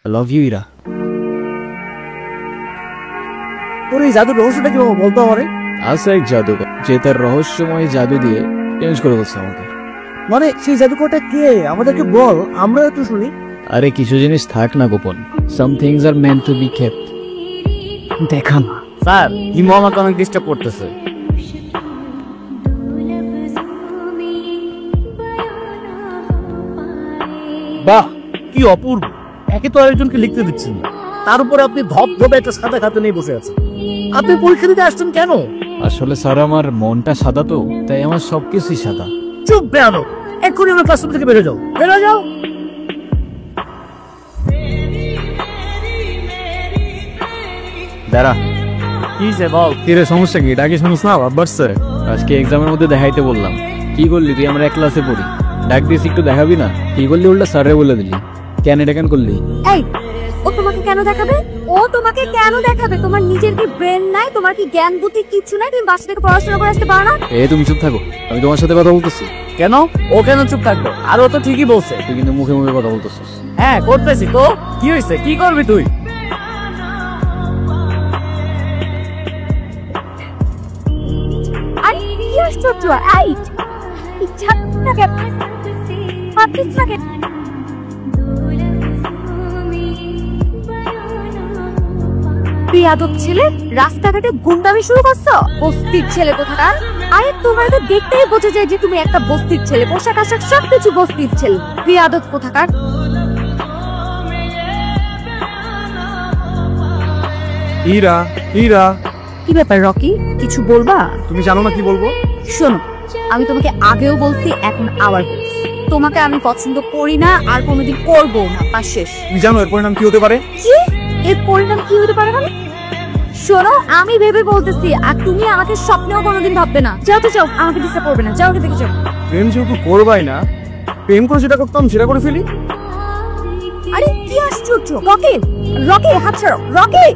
I love you Ira. তোর এই জাদুর রহস্যটা কি বলতো আমারে? আছে এক জাদুকর যে তার রহস্যময় জাদু দিয়ে চেঞ্জ করে বলছে আমাকে। মানে সেই জাদুকরটা কে? আমাদেরকে বল, আমরা একটু শুনি। আরে কিছু জিনিস থাক না গোপন। Some things are meant to be kept. দেখা না স্যার, হিমু আমাকে অনেক ডিস্টার্ব করতেছে। বাহ, কি অপূর্ব! একে তো আরেকজনকে লিখতে দিচ্ছেন না, তার উপরে আপনি ধপধপে একটা সাদা খাতা নিয়ে বসে আছেন। আপনি পরীক্ষা দিতে আসছেন কেন? আসলে স্যার আমার মনটা সাদা তো, তাই আমার সবকিছুই সাদা। চুপ বেয়ানো! এক্ষুনি আমার ক্লাসরুম থেকে বেরো যাও, বেরো যাও। দাঁড়া, কি সে বল? কিরে সমস্যা কি? ডাকি শুনিস না বাবার স্যার? আজকে এক্সামের মধ্যে দেখাইতে বললাম। কি করলি তুই? আমরা এক ক্লাসে পড়ি, ডাক দিস একটু দেখাবি না? কি করলি? উল্টা স্যারে বলে দিলি। কেন এটা কেন করলি? এই, ও তোমাকে কেন দেখাবে? ও তোমাকে কেন দেখাবে? তোমার নিজের কি ব্রেন নাই? তোমার কি জ্ঞান বুদ্ধি কিছু নাই? তুমি বাসা থেকে পড়াশোনা করে আসতে পারো না? তুমি চুপ থাকো, আমি তোমার সাথে কথা বলতেছি। কেন? ও কেন চুপ থাকবে? আর ও তো ঠিকই বলছে। তুই কিন্তু মুখে মুখে কথা বলতেছিস। হ্যাঁ করতেছি তো। কি হয়েছে? কি করবি তুই? আর কি আশ্চর্য! এই ইচ্ছা না কেন? পারতিস না কেন? বেয়াদব ছেলে, রাস্তাঘাটে গুন্ডামি শুরু করছো? বস্তির ছেলে কোথাকার! আরে তোমার তো দেখতেই বোঝা যায় যে তুমি একটা বস্তির ছেলে। পোশাক আশাক সবকিছু বস্তির ছেলে। বেয়াদব কোথাকার! ইরা, ইরা, কি ব্যাপার রকি? কিছু বলবা? তুমি জানো না কি বলবো? শোনো, আমি তোমাকে আগেও বলছি, এখন আবার বলছি, তোমাকে আমি পছন্দ করি না আর কোনোদিন করবো না। পাশ শেষ। তুমি জানো এর পরিণাম কি হতে পারে? কি? এর পরিণাম কি হতে পারে মানে? শোনো, আমি ভেবে বলতেছি, আর তুমি আমাকে স্বপ্নেও কোনোদিন ভাববে না। যাও তো যাও, আমাকে ডিস্টার্ব করবে না। যাও, ওকে দেখে যাও। প্রেম যেহেতু করবাই না, প্রেম করে যেটা করতাম সেটা করে ফেলি। আরে কি আশ্চর্য! রকি, রকি হাত ছাড়ো, রকি!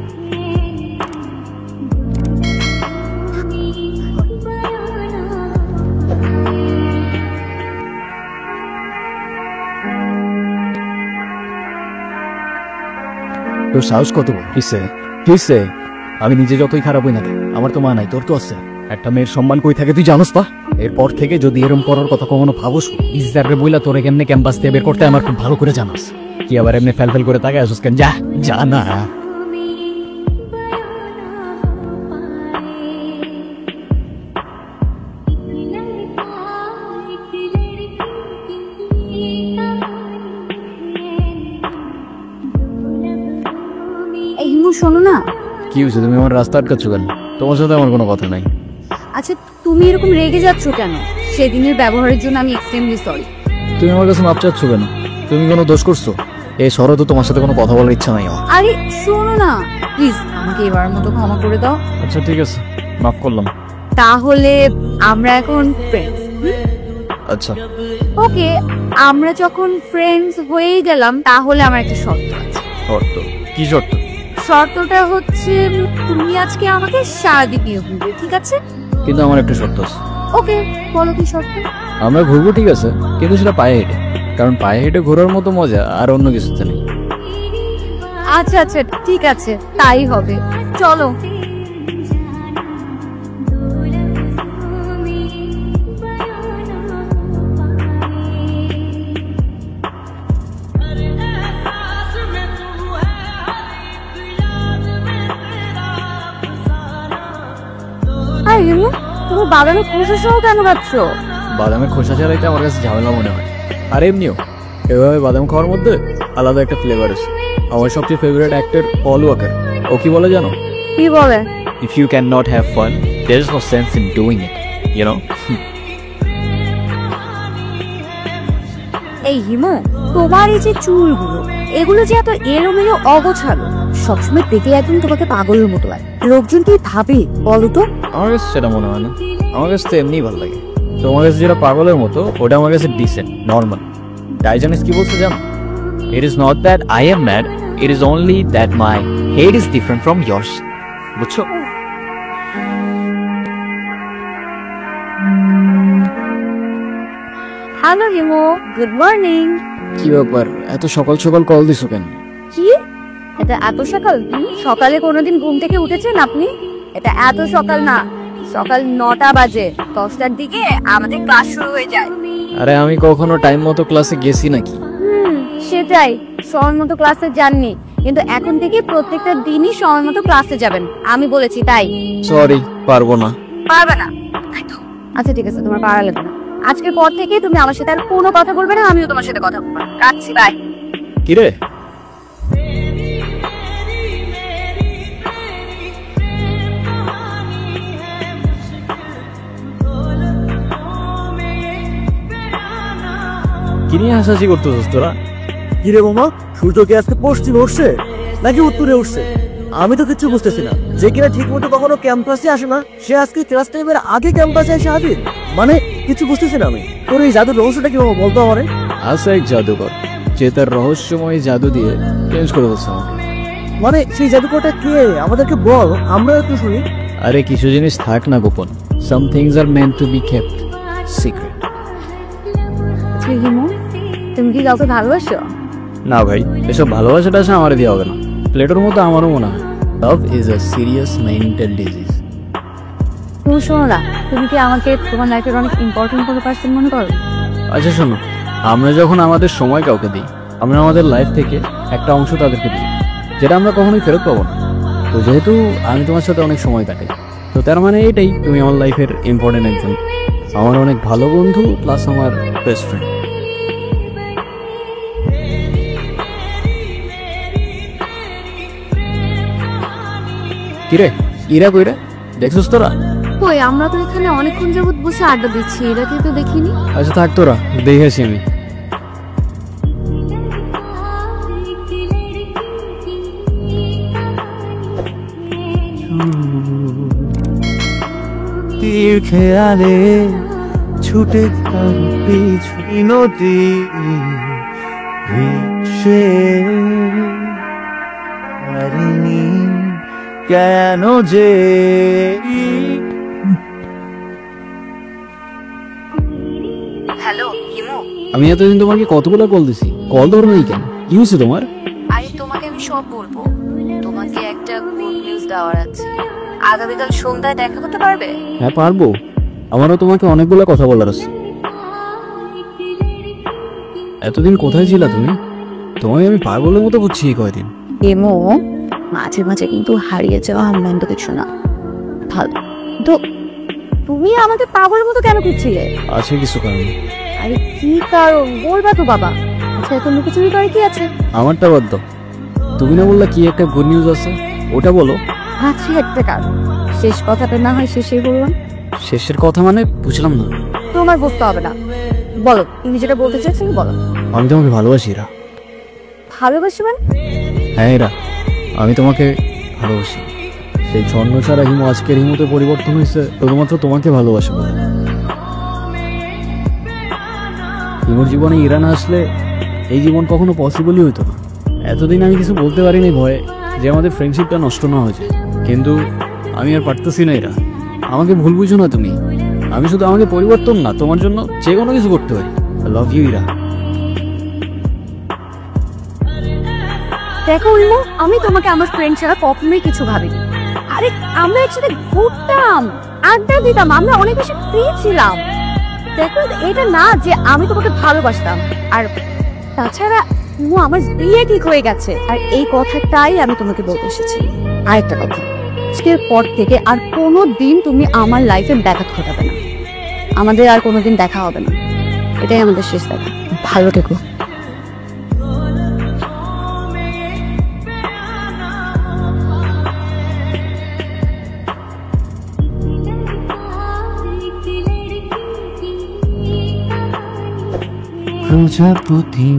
তোর সাহস কত? কিসে? আমি নিজে যতই খারাপ হই না কেন, আমার তো মা নাই, তোর তো আছে। একটা মেয়ের সম্মান কই থাকে তুই জানোস না? এরপর থেকে যদি এরম করার কথা কখনো ভাবস, ইজারে বইলা তোরে কেমনে ক্যাম্পাস দিয়ে বের করতে আমার খুব ভালো করে জানোস। কি আবার এমনি ফেল করে তাকায় আসুস কেন? যা যা না। এই হিমু, শোনো না। কি হয়েছে? তুমি আমার রাস্তা আটকাচ্ছ কেন? তোমার সাথে আমার কোনো কথা নাই। আচ্ছা, তুমি এরকম রেগে যাচ্ছ কেন? সেদিনের ব্যবহারের জন্য আমি এক্সট্রিমলি সরি। তুমি আমার কাছে মাপ চাচ্ছ কেন? তুমি কোনো দোষ করছো? এই শহরে তো তোমার সাথে কোনো কথা বলার ইচ্ছা নাই আমার। আরে শোনো না, প্লিজ আমাকে এবারের মতো ক্ষমা করে দাও। আচ্ছা ঠিক আছে, মাফ করলাম। তাহলে আমরা এখন ফ্রেন্ডস। আচ্ছা ওকে, আমরা যখন ফ্রেন্ডস হয়েই গেলাম, তাহলে আমার একটা শর্ত আছে। শর্ত? কি শর্ত? শর্তটা হচ্ছে, তুমি আজকে আমাকে সারাদিন নিয়ে ঘুরবে, ঠিক আছে? কিন্তু আমার একটা শর্ত আছে। ওকে, বলো কি শর্ত? আমরা ঘুরবো ঠিক আছে, কিন্তু সেটা পায়ে হেঁটে, কারণ পায়ে হেঁটে ঘোরার মতো মজা আর অন্য কিছুতে নেই। আচ্ছা আচ্ছা ঠিক আছে, তাই হবে। চলো। তুমি বাদামের খোসা সহ কেন খাচ্ছ? বাদামের খোসা ছাড়াইতে আমার কাছে ঝামেলা মনে হয়। আর এমনিও এভাবে বাদাম খাওয়ার মধ্যে আলাদা একটা ফ্লেভার আছে। আমার সবচেয়ে ফেভারিট অ্যাক্টর পল ওয়াকার, ও কি বলে জানো? কি বলে? If you can not have fun, there is no sense in doing it, you know. এই হিমু, তোমার এই যে চুলগুলো, এগুলো যে এত এলোমেলো অগোছালো, সবসময় দেখলে একদম তোমাকে পাগলের মতো লাগে। লোকজন কি ভাবে বলো তো? আমার কাছে সেটা মনে হয় না, আমার কাছে তো এমনিই ভালো লাগে। তোমার কাছে যেটা পাগলের মতো, ওটা আমার কাছে ডিসেন্ট, নর্মাল। ডাইজানিস কি বলছে জানো? It is not that I am mad, it is only that my head is different from years. বুঝছো? Hello Himu, good morning. কি ব্যাপার, এত সকাল সকাল কল দিছো কেন? কি এটা এত সকাল? সকালে কোনোদিন ঘুম থেকে উঠেছেন আপনি? এটা এত সকাল না, সকাল 9টা বাজে। 10টার দিকে আমাদের ক্লাস শুরু হয়ে যায়। আরে আমি কখনো টাইম মতো ক্লাসে গেছি নাকি? সেটাই, সময় মতো ক্লাসে যাননি, কিন্তু এখন থেকে প্রত্যেকটা দিনই সময় মতো ক্লাসে যাবেন। আমি বলেছি তাই। সরি, পারবো না। পারবে না? আচ্ছা ঠিক আছে, তোমার পারা লাগবে না। আজকের পর থেকে তুমি আমার সাথে আর কোনো কথা বলবে না, আমিও তোমার সাথে কথা বলবো না। রাখছি, বাই। কিরে, কি নিয়ে হাসাহাসি করতেছিস তোরা? কিরে মামা, সূর্য কি আজকে পশ্চিমে উঠছে নাকি উত্তরে উঠছে? আমি তো কিছু বুঝতেছি না। যে কিনা ঠিক মতো কখনো ক্যাম্পাসে আসে না, সে আজকে ক্লাস টাইমের আগে ক্যাম্পাসে এসে হাজির। মানে কিছু বুঝতেছি না আমি। তোর এই জাদুর রহস্যটা কি মামা, বলতে পারে? আছে এক জাদুকর, যে তার রহস্যময় জাদু দিয়ে চেঞ্জ করে বলছে আমাকে। মানে সেই জাদুকরটা কে? আমাদেরকে বল, আমরা একটু শুনি। আরে কিছু জিনিস থাক না গোপন। Some things are meant to be kept secret. তুমি কি কাউকে ভালোবাসো? না ভাই, এসব ভালোবাসাটা আসে আমার দিয়ে হবে না। প্লেটোর মতো আমারও মনে হয় love is a serious mental disease. তুমি শোনো না, তুমি কি আমাকে তোমার লাইফের অনেক ইম্পর্টেন্ট কোনো পার্সন মনে করো? আচ্ছা শোনো, আমরা যখন আমাদের সময় কাউকে দিই, আমরা আমাদের লাইফ থেকে একটা অংশ তাদেরকে দিই, যেটা আমরা কখনোই ফেরত পাবো না। তো যেহেতু আমি তোমার সাথে অনেক সময় কাটাই, তো তার মানে এটাই, তুমি আমার লাইফের ইম্পর্টেন্ট একজন, আমার অনেক ভালো বন্ধু প্লাস আমার বেস্ট ফ্রেন্ড। কিরে, ইরা কইরা দেখছিস তোরা? কই, আমরা তো এখানে অনেকক্ষণ যাবত বসে আড্ডা দিচ্ছি, এটাকে তো দেখিনি। আচ্ছা থাক, তোরা দেখেছি আমি। তীর খেয়ালে ছুটে পিছু নদী সে হারিনি কেন যে। হ্যালো হিমু, আমি এতদিন তোমাকে কতগুলো কল দিছি, কল ধরো নাই কেন? কি হয়েছে তোমার? আরে তোমাকে আমি সব বলবো। তোমাকে একটা গুড নিউজ দেওয়ার আছে। আগামীকাল সন্ধ্যায় দেখা করতে পারবে? হ্যাঁ পারবো, আমারও তোমাকে অনেকগুলো কথা বলার আছে। এতদিন কোথায় ছিলা তুমি? তোমাকে আমি পাগলের মতো বুঝছি এই কয়দিন। হিমু, মাঝে মাঝে কিন্তু হারিয়ে যাওয়া মন্দ কিছু না, ভালো। তো তুমি আমাকে পাগলের মতো কেন খুঁজছিলে? আছে কিছু কারণ। আরে কি কারণ বলবা তো বাবা। আচ্ছা এত লুকোচুরি করে কি আছে? আমারটা বাদ দাও, তুমি না বললা কি একটা গুড নিউজ আছে, ওটা বলো। আছে একটা কারণ, শেষ কথাটা না হয় শেষেই বললাম। শেষের কথা মানে বুঝলাম না। তোমার বুঝতে হবে না, বলো তুমি যেটা বলতে চাইছো বলো। আমি তোমাকে ভালোবাসি এরা। ভালোবাসি মানে? হ্যাঁ এরা, আমি তোমাকে ভালোবাসি। সেই ছন্ন ছাড়া হিমু আজকের হিমুতে পরিবর্তন হয়েছে শুধুমাত্র তোমাকে ভালোবাসে বলে। হিমুর জীবনে ইরা না আসলে এই জীবন কখনো পসিবলই হইতো না। এতদিন আমি কিছু বলতে পারিনি ভয়ে যে আমাদের ফ্রেন্ডশিপটা নষ্ট না হয়ে যায়, কিন্তু আমি আর পারতেছি না। এরা আমাকে ভুল বুঝো না তুমি, আমি শুধু আমাকে পরিবর্তন না, তোমার জন্য যে কোনো কিছু করতে পারি। I love you Ira. দেখো ইমু, আমি তোমাকে আমার ফ্রেন্ড ছাড়া কখনোই কিছু ভাবিনি। আরে আমরা একসাথে ঘুরতাম, আড্ডা দিতাম, আমরা অনেক বেশি ফ্রি ছিলাম। দেখো এটা না যে আমি তোমাকে ভালোবাসতাম। আর তাছাড়া ইমু, আমার বিয়ে ঠিক হয়ে গেছে, আর এই কথাটাই আমি তোমাকে বলতে এসেছি। আরেকটা কথা, আজকের পর থেকে আর কোনো দিন তুমি আমার লাইফে ব্যাঘাত ঘটাবে না। আমাদের আর কোনোদিন দেখা হবে না, এটাই আমাদের শেষ দেখা। ভালো থেকো। প্রজাপতি